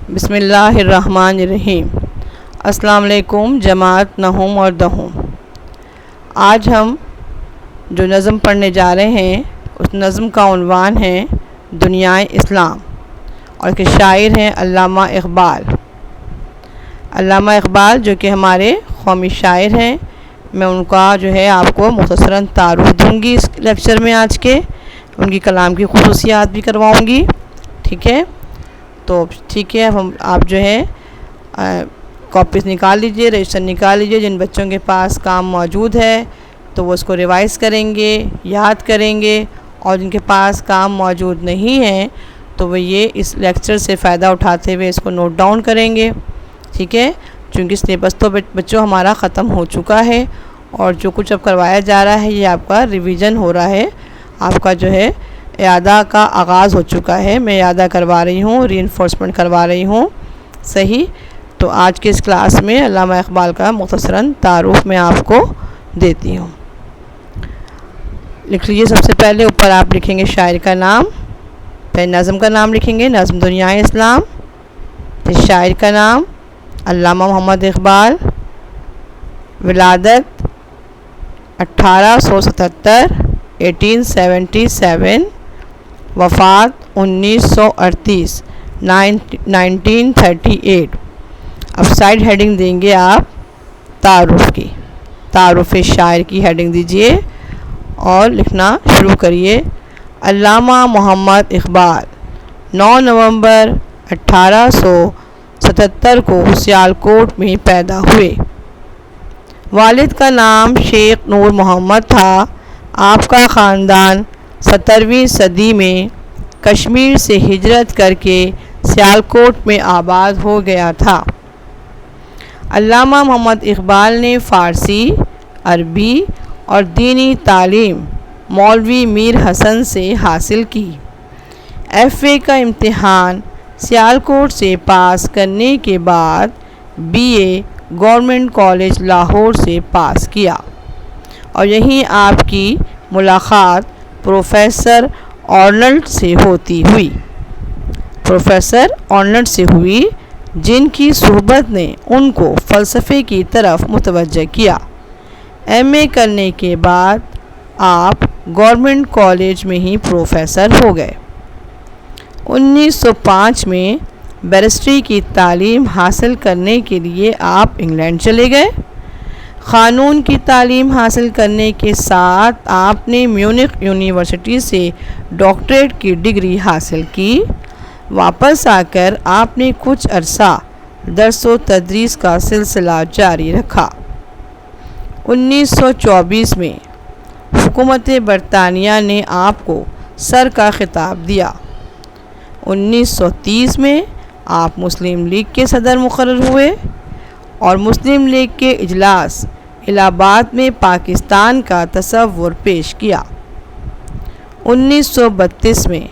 بسم اللہ الرحمن الرحیم۔ السلام علیکم جماعت نہم اور دہم۔ آج ہم جو نظم پڑھنے جا رہے ہیں اس نظم کا عنوان ہے دنیائے اسلام، اور اس کے شاعر ہیں علامہ اقبال۔ علامہ اقبال جو کہ ہمارے قومی شاعر ہیں، میں ان کا جو ہے آپ کو مختصراً تعارف دوں گی اس لیکچر میں آج کے، ان کی کلام کی خصوصیات بھی کرواؤں گی، ٹھیک ہے؟ تو ٹھیک ہے، آپ جو ہے کاپیز نکال لیجئے، رجسٹر نکال لیجئے۔ جن بچوں کے پاس کام موجود ہے تو وہ اس کو ریوائز کریں گے، یاد کریں گے، اور جن کے پاس کام موجود نہیں ہے تو وہ یہ اس لیکچر سے فائدہ اٹھاتے ہوئے اس کو نوٹ ڈاؤن کریں گے، ٹھیک ہے؟ چونکہ سلیبس تو بچوں ہمارا ختم ہو چکا ہے، اور جو کچھ اب کروایا جا رہا ہے یہ آپ کا ریویژن ہو رہا ہے، آپ کا جو ہے اعادہ کا آغاز ہو چکا ہے۔ میں اعادہ کروا رہی ہوں، ری انفورسمنٹ کروا رہی ہوں، صحیح؟ تو آج کے اس کلاس میں علامہ اقبال کا مختصراً تعارف میں آپ کو دیتی ہوں۔ لکھ لیجیے، سب سے پہلے اوپر آپ لکھیں گے شاعر کا نام، پھر نظم کا نام لکھیں گے، نظم دنیائے اسلام، پھر شاعر کا نام علامہ محمد اقبال، ولادت 1877 1877، وفات 1938 1938۔ اب سائڈ ہیڈنگ دیں گے آپ تعارف کی، تعارف شاعر کی ہیڈنگ دیجئے اور لکھنا شروع کریے۔ علامہ محمد اقبال 9 نومبر 1877 کو سیالکوٹ میں پیدا ہوئے۔ والد کا نام شیخ نور محمد تھا۔ آپ کا خاندان 17ویں صدی میں کشمیر سے ہجرت کر کے سیالکوٹ میں آباد ہو گیا تھا۔ علامہ محمد اقبال نے فارسی، عربی اور دینی تعلیم مولوی میر حسن سے حاصل کی۔ ایف اے کا امتحان سیالکوٹ سے پاس کرنے کے بعد B A government college Lahore سے پاس کیا، اور یہیں آپ کی ملاقات پروفیسر آرنلڈ سے ہوئی، جن کی صحبت نے ان کو فلسفے کی طرف متوجہ کیا۔ ایم اے کرنے کے بعد آپ گورنمنٹ کالج میں ہی پروفیسر ہو گئے۔ 1905 میں بیرسٹری کی تعلیم حاصل کرنے کے لیے آپ انگلینڈ چلے گئے۔ قانون کی تعلیم حاصل کرنے کے ساتھ آپ نے میونخ یونیورسٹی سے ڈاکٹریٹ کی ڈگری حاصل کی۔ واپس آ کر آپ نے کچھ عرصہ درس و تدریس کا سلسلہ جاری رکھا۔ 1924 میں حکومت برطانیہ نے آپ کو سر کا خطاب دیا۔ 1930 میں آپ مسلم لیگ کے صدر مقرر ہوئے، اور مسلم لیگ کے اجلاس الہ آباد میں پاکستان کا تصور پیش کیا۔ 1932 میں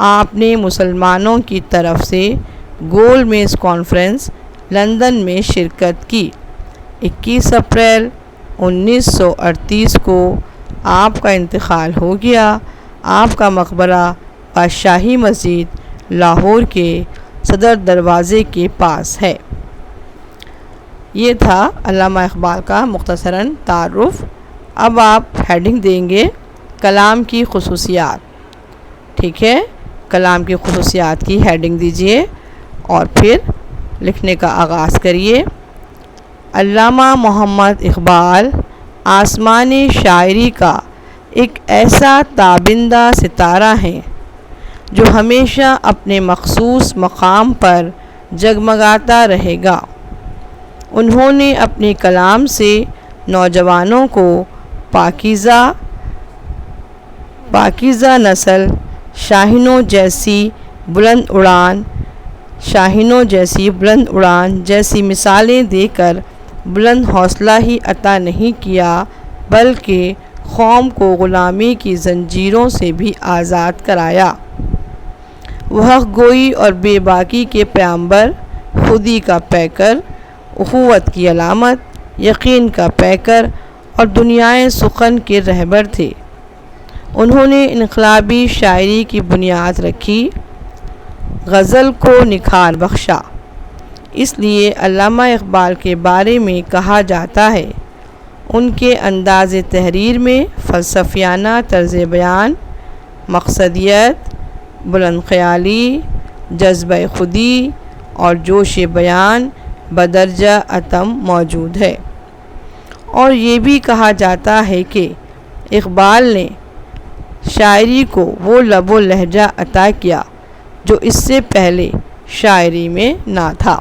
آپ نے مسلمانوں کی طرف سے گول میز کانفرنس لندن میں شرکت کی۔ 21 اپریل 1938 کو آپ کا انتقال ہو گیا۔ آپ کا مقبرہ بادشاہی مسجد لاہور کے صدر دروازے کے پاس ہے۔ یہ تھا علامہ اقبال کا مختصراً تعارف۔ اب آپ ہیڈنگ دیں گے کلام کی خصوصیات، ٹھیک ہے؟ کلام کی خصوصیات کی ہیڈنگ دیجئے اور پھر لکھنے کا آغاز کریے۔ علامہ محمد اقبال آسمان شاعری کا ایک ایسا تابندہ ستارہ ہیں جو ہمیشہ اپنے مخصوص مقام پر جگمگاتا رہے گا۔ انہوں نے اپنے کلام سے نوجوانوں کو پاکیزہ نسل، شاہینوں جیسی بلند اڑان جیسی مثالیں دے کر بلند حوصلہ ہی عطا نہیں کیا، بلکہ قوم کو غلامی کی زنجیروں سے بھی آزاد کرایا۔ وہ حق گوئی اور بے باکی کے پیغمبر، خودی کا پیکر، اخوت کی علامت، یقین کا پیکر اور دنیائے سخن کے رہبر تھے۔ انہوں نے انقلابی شاعری کی بنیاد رکھی۔ غزل کو نکھار بخشا۔ اس لیے علامہ اقبال کے بارے میں کہا جاتا ہے ان کے انداز تحریر میں فلسفیانہ طرز بیان، مقصدیت، بلند خیالی، جذبہ خودی اور جوش بیان بدرجہ اتم موجود ہے۔ اور یہ بھی کہا جاتا ہے کہ اقبال نے شاعری کو وہ لب و لہجہ عطا کیا جو اس سے پہلے شاعری میں نہ تھا۔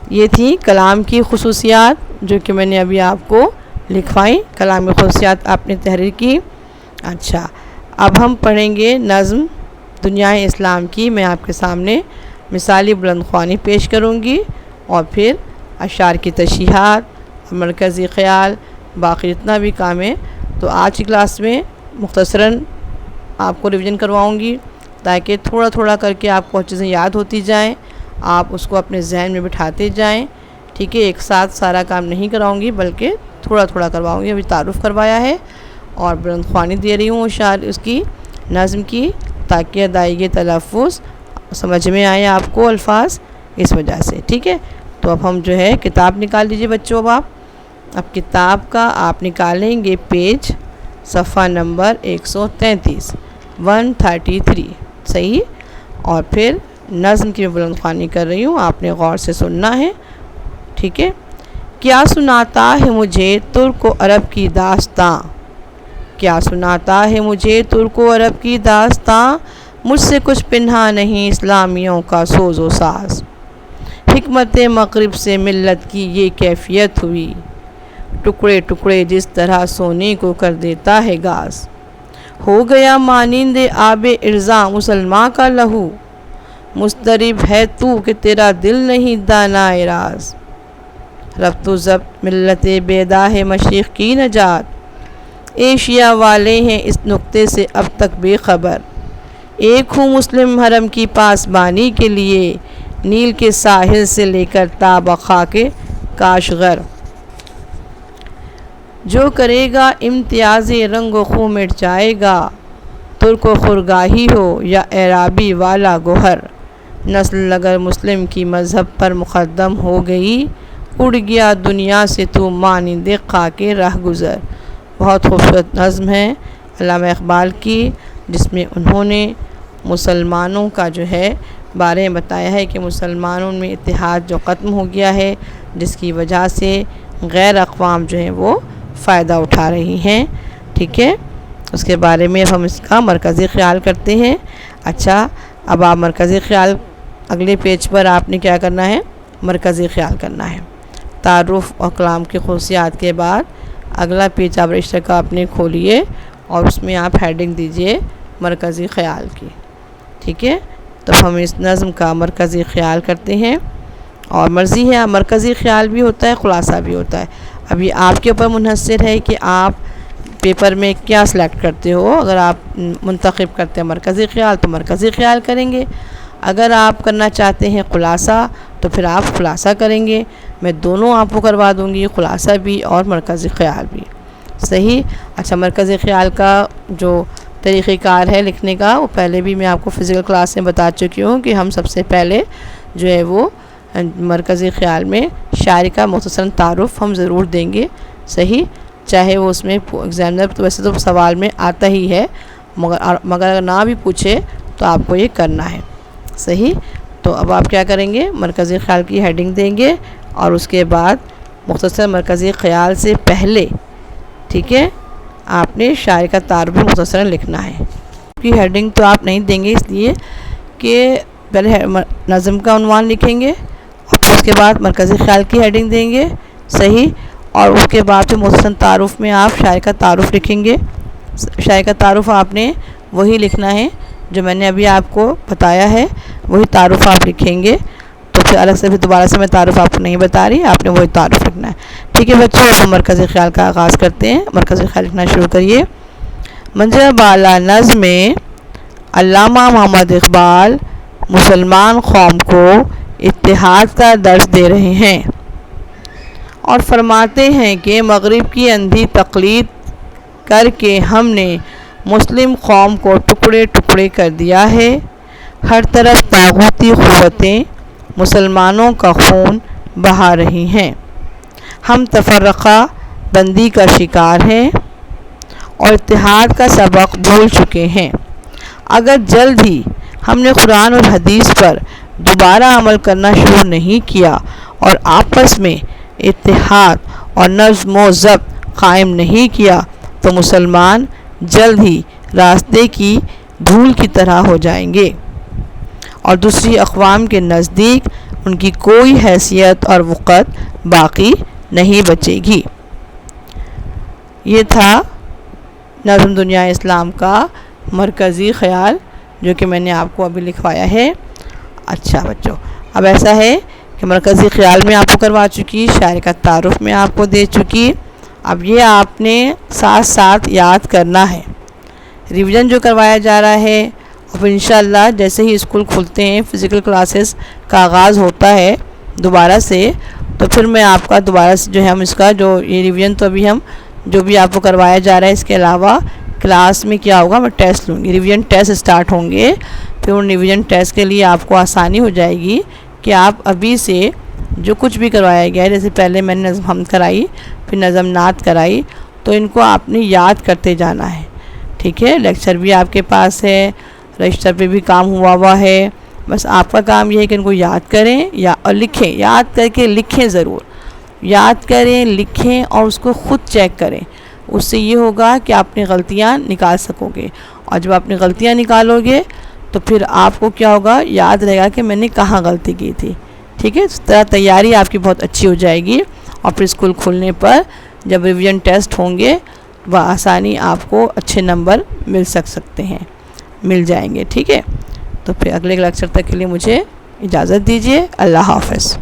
یہ تھی کلام کی خصوصیات جو کہ میں نے ابھی آپ کو لکھوائیں، کلام کی خصوصیات آپ نے تحریر کی۔ اچھا، اب ہم پڑھیں گے نظم دنیا اسلام کی۔ میں آپ کے سامنے مثالی بلند خوانی پیش کروں گی اور پھر اشعار کی تشریحات اور مرکزی خیال، باقی جتنا بھی کام ہے تو آج کی کلاس میں مختصراً آپ کو ریویژن کرواؤں گی تاکہ تھوڑا تھوڑا کر کے آپ کو چیزیں یاد ہوتی جائیں، آپ اس کو اپنے ذہن میں بٹھاتے جائیں، ٹھیک ہے۔ ایک ساتھ سارا کام نہیں کراؤں گی بلکہ تھوڑا تھوڑا کرواؤں گی۔ ابھی تعارف کروایا ہے اور بلند خوانی دے رہی ہوں اشعار اس کی نظم کی تاکہ ادائیگی تلفظ سمجھ میں آئے آپ کو الفاظ، اس وجہ سے، ٹھیک ہے۔ تو اب ہم جو ہے کتاب نکال لیجیے بچوں۔ اب کتاب کا آپ نکالیں گے پیج صفحہ نمبر 133 133، صحیح۔ اور پھر نظم کی بلند خوانی کر رہی ہوں، آپ نے غور سے سننا ہے، ٹھیک ہے۔ کیا سناتا ہے مجھے ترک و عرب کی داستاں، کیا سناتا ہے مجھے ترک و عرب کی داستاں، مجھ سے کچھ پنہا نہیں اسلامیوں کا سوز و ساز، حکمت مغرب سے ملت کی یہ کیفیت ہوئی، ٹکڑے ٹکڑے جس طرح سونے کو کر دیتا ہے گاز، ہو گیا مانند آب ارزاں مسلماں کا لہو، مضطرب ہے تو کہ تیرا دل نہیں دانائے راز، ربط و ضبط ملت بیدا ہے مشرق کی نجات، ایشیا والے ہیں اس نقطے سے اب تک بے خبر، ایک ہوں مسلم حرم کی پاسبانی کے لیے، نیل کے ساحل سے لے کر تا خاک کاشغر، جو کرے گا امتیاز رنگ و خو مٹ جائے گا، ترک و خرگاہی ہو یا عرابی والا گوہر، نسل اگر مسلم کی مذہب پر مقدم ہو گئی، اڑ گیا دنیا سے تو مانند خاک راہ گزر۔ بہت خوبصورت نظم ہے علامہ اقبال کی، جس میں انہوں نے مسلمانوں کا جو ہے بارے میں بتایا ہے کہ مسلمانوں میں اتحاد جو ختم ہو گیا ہے، جس کی وجہ سے غیر اقوام جو ہیں وہ فائدہ اٹھا رہی ہیں، ٹھیک ہے۔ اس کے بارے میں ہم اس کا مرکزی خیال کرتے ہیں۔ اچھا، اب آپ مرکزی خیال اگلے پیج پر آپ نے کیا کرنا ہے، مرکزی خیال کرنا ہے۔ تعارف اور کلام کی خصوصیات کے بعد اگلا پیج آپ رجسٹر کا اپنے کھولیے اور اس میں آپ ہیڈنگ دیجئے مرکزی خیال کی، ٹھیک ہے۔ تو ہم اس نظم کا مرکزی خیال کرتے ہیں، اور مرضی ہے مرکزی خیال بھی ہوتا ہے، خلاصہ بھی ہوتا ہے۔ ابھی آپ کے اوپر منحصر ہے کہ آپ پیپر میں کیا سلیکٹ کرتے ہو۔ اگر آپ منتخب کرتے ہیں مرکزی خیال تو مرکزی خیال کریں گے، اگر آپ کرنا چاہتے ہیں خلاصہ تو پھر آپ خلاصہ کریں گے۔ میں دونوں آپ کو کروا دوں گی، خلاصہ بھی اور مرکزی خیال بھی، صحیح۔ اچھا، مرکزی خیال کا جو طریقہ کار ہے لکھنے کا وہ پہلے بھی میں آپ کو فزیکل کلاس میں بتا چکی ہوں کہ ہم سب سے پہلے جو ہے وہ مرکزی خیال میں شاعری کا مختصراً تعارف ہم ضرور دیں گے، صحیح۔ چاہے وہ اس میں ایگزامنر تو ویسے تو سوال میں آتا ہی ہے، مگر اگر نہ بھی پوچھے تو آپ کو یہ کرنا ہے، صحیح۔ تو اب آپ کیا کریں گے، مرکزی خیال کی ہیڈنگ دیں گے اور اس کے بعد مختصر مرکزی خیال سے پہلے، ٹھیک ہے، آپ نے شاعری کا تعارف بھی مختصراً لکھنا ہے۔ کی ہیڈنگ تو آپ نہیں دیں گے اس لیے کہ پہلے نظم کا عنوان لکھیں گے اور پھر اس کے بعد مرکزی خیال کی ہیڈنگ دیں گے، صحیح۔ اور اس کے بعد پھر مختصر تعارف میں آپ شاعری کا تعارف لکھیں گے۔ شاعری کا تعارف آپ نے وہی لکھنا ہے جو میں نے ابھی آپ کو بتایا ہے، وہی تعارف آپ لکھیں گے۔ تو پھر الگ سے پھر دوبارہ سے میں تعارف آپ کو نہیں بتا رہی، آپ نے وہی تعارف لکھنا ہے، ٹھیک ہے بچوں۔ ہم مرکزی خیال کا آغاز کرتے ہیں، مرکزی خیال لکھنا شروع کریے۔ منظر بالا نظم میں علامہ محمد اقبال مسلمان قوم کو اتحاد کا درس دے رہے ہیں اور فرماتے ہیں کہ مغرب کی اندھی تقلید کر کے ہم نے مسلم قوم کو ٹکڑے ٹکڑے کر دیا ہے، ہر طرف طاغوتی قوتیں مسلمانوں کا خون بہا رہی ہیں۔ ہم تفرقہ بندی کا شکار ہیں اور اتحاد کا سبق بھول چکے ہیں۔ اگر جلد ہی ہم نے قرآن اور حدیث پر دوبارہ عمل کرنا شروع نہیں کیا اور آپس میں اتحاد اور نظم و ضبط قائم نہیں کیا تو مسلمان جلد ہی راستے کی دھول کی طرح ہو جائیں گے اور دوسری اقوام کے نزدیک ان کی کوئی حیثیت اور وقت باقی نہیں بچے گی۔ یہ تھا نظم دنیا اسلام کا مرکزی خیال جو کہ میں نے آپ کو ابھی لکھوایا ہے۔ اچھا بچوں، اب ایسا ہے کہ مرکزی خیال میں آپ کو کروا چکی، شاعر کا تعارف میں آپ کو دے چکی، اب یہ آپ نے ساتھ ساتھ یاد کرنا ہے۔ ریویژن جو کروایا جا رہا ہے، اور انشاءاللہ جیسے ہی اسکول کھلتے ہیں، فزیکل کلاسز کا آغاز ہوتا ہے دوبارہ سے، تو پھر میں آپ کا دوبارہ سے جو ہے ہم اس کا جو یہ ریویژن تو ابھی ہم جو بھی آپ کو کروایا جا رہا ہے، اس کے علاوہ کلاس میں کیا ہوگا، میں ٹیسٹ لوں گی، ریویژن ٹیسٹ اسٹارٹ ہوں گے۔ پھر ان ریویژن ٹیسٹ کے لیے آپ کو آسانی ہو جائے گی کہ آپ ابھی سے جو کچھ بھی کروایا گیا ہے، جیسے پہلے میں نے نظم حمد کرائی، پھر نظم نعت کرائی، تو ان کو آپ نے یاد کرتے جانا ہے، ٹھیک ہے۔ لیکچر بھی آپ کے پاس ہے، رجسٹر پہ بھی کام ہوا ہے، بس آپ کا کام یہ ہے کہ ان کو یاد کریں اور لکھیں، یاد کر کے لکھیں، ضرور یاد کریں، لکھیں اور اس کو خود چیک کریں۔ اس سے یہ ہوگا کہ آپ اپنی غلطیاں نکال سکو گے، اور جب آپ اپنی غلطیاں نکالو گے تو پھر آپ کو کیا ہوگا، یاد رہے گا کہ میں نے کہاں غلطی کی تھی، ٹھیک ہے۔ اس طرح تیاری آپ کی بہت اچھی ہو جائے گی، اور پھر اسکول کھلنے پر جب ریویژن ٹیسٹ ہوں گے بآسانی آپ کو اچھے نمبر مل جائیں گے، ٹھیک ہے۔ تو پھر اگلے لیکچر تک کے لیے مجھے اجازت دیجیے، اللہ حافظ۔